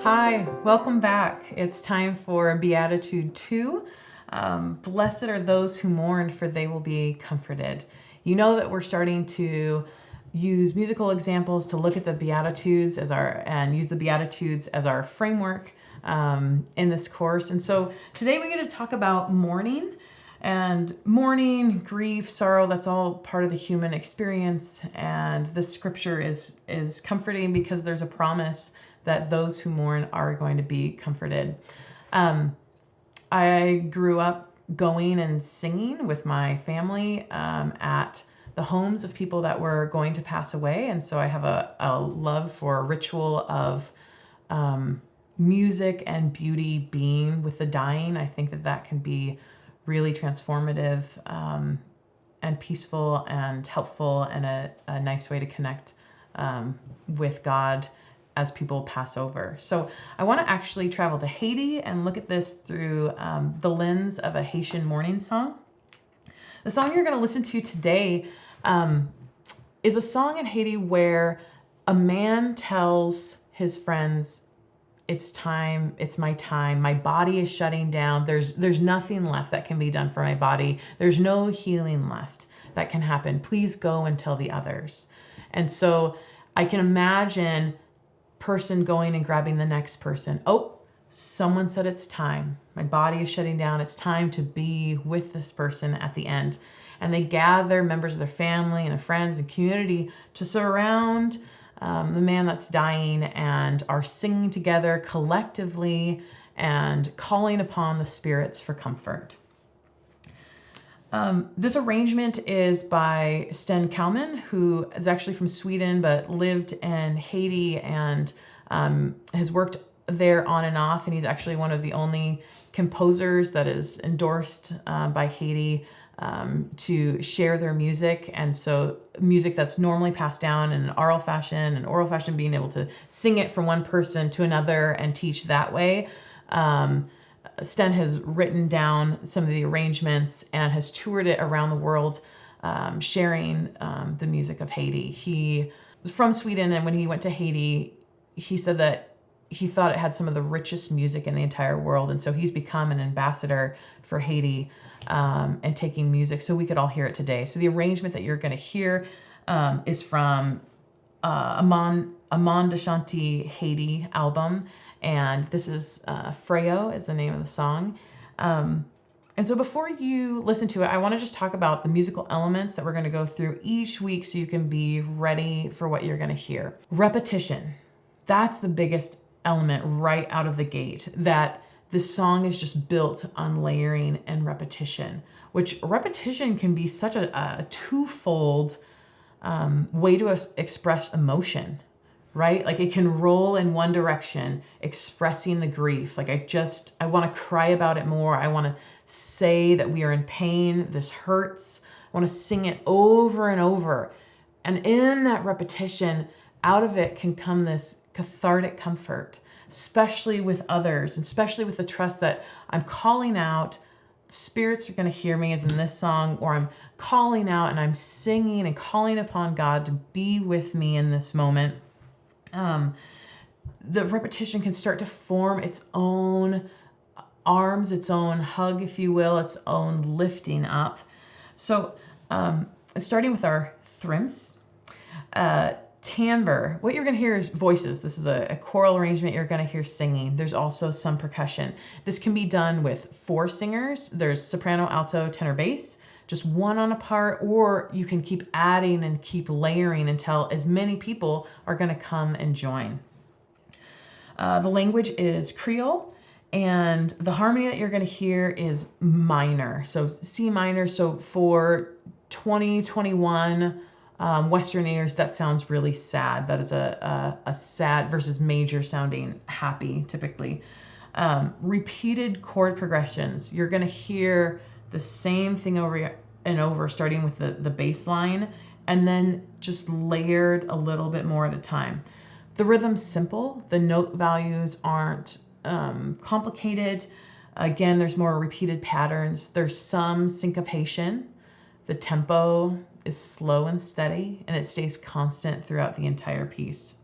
Hi, welcome back. It's time for Beatitude 2. Blessed are those who mourn, for they will be comforted. You know that we're starting to use musical examples to look at the Beatitudes and use the Beatitudes as our framework in this course. And so today we're going to talk about mourning. And mourning, grief, sorrow, that's all part of the human experience. And this scripture is comforting because there's a promise that those who mourn are going to be comforted. I grew up going and singing with my family at the homes of people that were going to pass away. And so I have a love for a ritual of music and beauty being with the dying. I think that can be really transformative and peaceful and helpful and a nice way to connect with God as people pass over. So I want to actually travel to Haiti and look at this through the lens of a Haitian mourning song. The song you're going to listen to today is a song in Haiti where a man tells his friends, it's time, it's my time, my body is shutting down, there's nothing left that can be done for my body, there's no healing left that can happen, please go and tell the others. And so I can imagine person going and grabbing the next person. Oh, someone said it's time. My body is shutting down. It's time to be with this person at the end. And they gather members of their family and their friends and community to surround the man that's dying and are singing together collectively and calling upon the spirits for comfort. This arrangement is by Sten Kalman, who is actually from Sweden but lived in Haiti and has worked there on and off. And he's actually one of the only composers that is endorsed by Haiti to share their music. And so music that's normally passed down in an oral fashion, being able to sing it from one person to another and teach that way. Sten has written down some of the arrangements and has toured it around the world, sharing the music of Haiti. He was from Sweden, and when he went to Haiti, he said that he thought it had some of the richest music in the entire world, and so he's become an ambassador for Haiti and taking music so we could all hear it today. So the arrangement that you're going to hear is from Amon de Chanty Haiti album. And this is Freo is the name of the song. And so before you listen to it, I want to just talk about the musical elements that we're going to go through each week so you can be ready for what you're going to hear. Repetition. That's the biggest element right out of the gate, that this song is just built on layering and repetition, which repetition can be such a twofold way to express emotion. Right? Like it can roll in one direction, expressing the grief. Like I want to cry about it more. I want to say that we are in pain. This hurts. I want to sing it over and over. And in that repetition, out of it can come this cathartic comfort, especially with others, and especially with the trust that I'm calling out. Spirits are going to hear me, as in this song, or I'm calling out and I'm singing and calling upon God to be with me in this moment. The repetition can start to form its own arms, its own hug, if you will, its own lifting up. So starting with our thrims, timbre, what you're going to hear is voices. This is a choral arrangement. You're going to hear singing. There's also some percussion. This can be done with 4 singers. There's soprano, alto, tenor, bass, just one on a part, or you can keep adding and keep layering until as many people are going to come and join. The language is Creole, and the harmony that you're going to hear is minor. So C minor. So for 2021 Western ears, that sounds really sad. That is a sad versus major sounding happy, typically. Repeated chord progressions. You're going to hear the same thing over and over, starting with the bass line, and then just layered a little bit more at a time. The rhythm's simple. The note values aren't complicated. Again, there's more repeated patterns. There's some syncopation. The tempo is slow and steady, and it stays constant throughout the entire piece.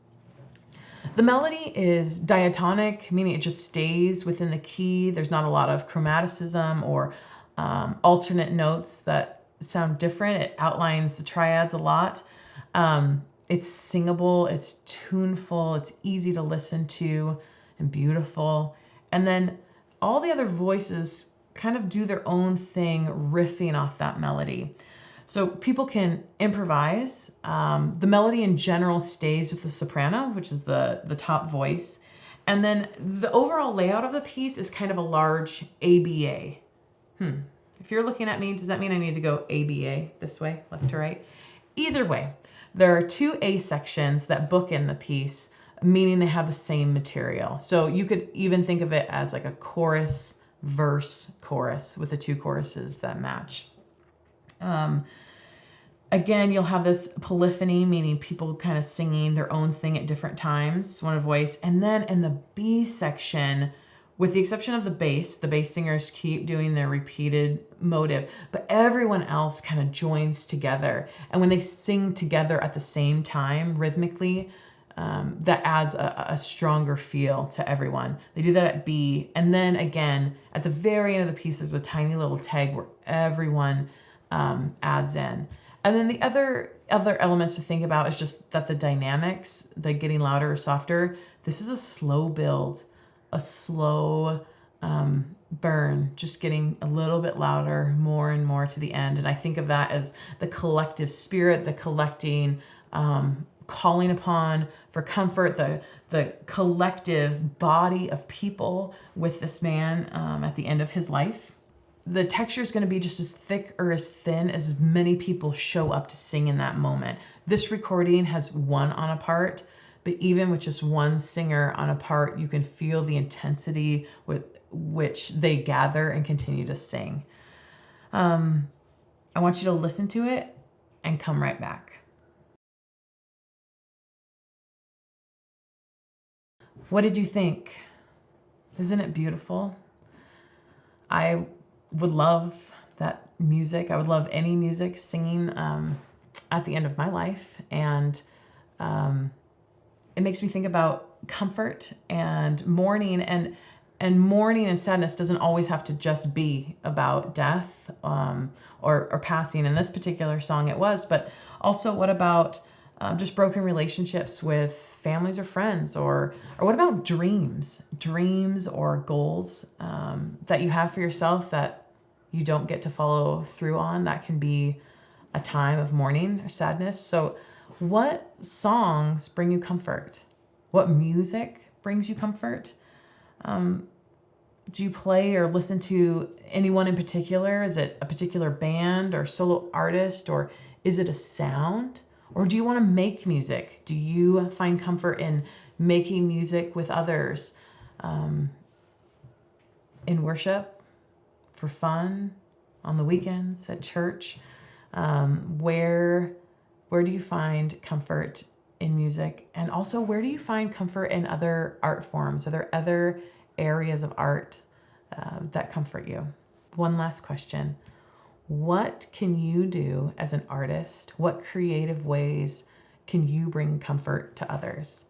The melody is diatonic, meaning it just stays within the key. There's not a lot of chromaticism or alternate notes that sound different. It outlines the triads a lot. It's singable, it's tuneful, it's easy to listen to and beautiful. And then all the other voices kind of do their own thing, riffing off that melody. So people can improvise. The melody in general stays with the soprano, which is the top voice. And then the overall layout of the piece is kind of a large ABA. If you're looking at me, does that mean I need to go ABA this way, left to right? Either way, there are two A sections that bookend the piece, meaning they have the same material. So you could even think of it as like a chorus, verse, chorus with the two choruses that match. Again, you'll have this polyphony, meaning people kind of singing their own thing at different times, one voice. And then in the B section, with the exception of the bass singers keep doing their repeated motive, but everyone else kind of joins together. And when they sing together at the same time, rhythmically, that adds a stronger feel to everyone. They do that at B. And then again, at the very end of the piece, there's a tiny little tag where everyone adds in. And then the other elements to think about is just that the dynamics, the getting louder or softer, this is a slow build, a slow burn, just getting a little bit louder, more and more to the end. And I think of that as the collective spirit, the collecting, calling upon for comfort, the collective body of people with this man at the end of his life. The texture is going to be just as thick or as thin as many people show up to sing in that moment. This recording has one on a part, but even with just one singer on a part, you can feel the intensity with which they gather and continue to sing. I want you to listen to it and come right back. What did you think? Isn't it beautiful? I would love that music. I would love any music singing at the end of my life. And it makes me think about comfort and mourning. And mourning and sadness doesn't always have to just be about death or passing. In this particular song it was, but also what about just broken relationships with families or friends, or what about dreams or goals that you have for yourself that you don't get to follow through on? That can be a time of mourning or sadness. So what songs bring you comfort? What music brings you comfort? Do you play or listen to anyone in particular? Is it a particular band or solo artist, or is it a sound? Or do you want to make music? Do you find comfort in making music with others, in worship, for fun, on the weekends, at church? Where do you find comfort in music? And also, where do you find comfort in other art forms? Are there other areas of art that comfort you? One last question. What can you do as an artist? What creative ways can you bring comfort to others?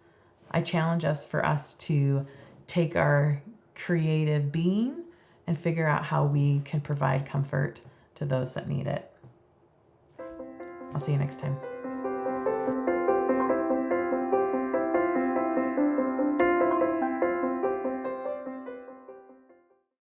I challenge us to take our creative being and figure out how we can provide comfort to those that need it. I'll see you next time.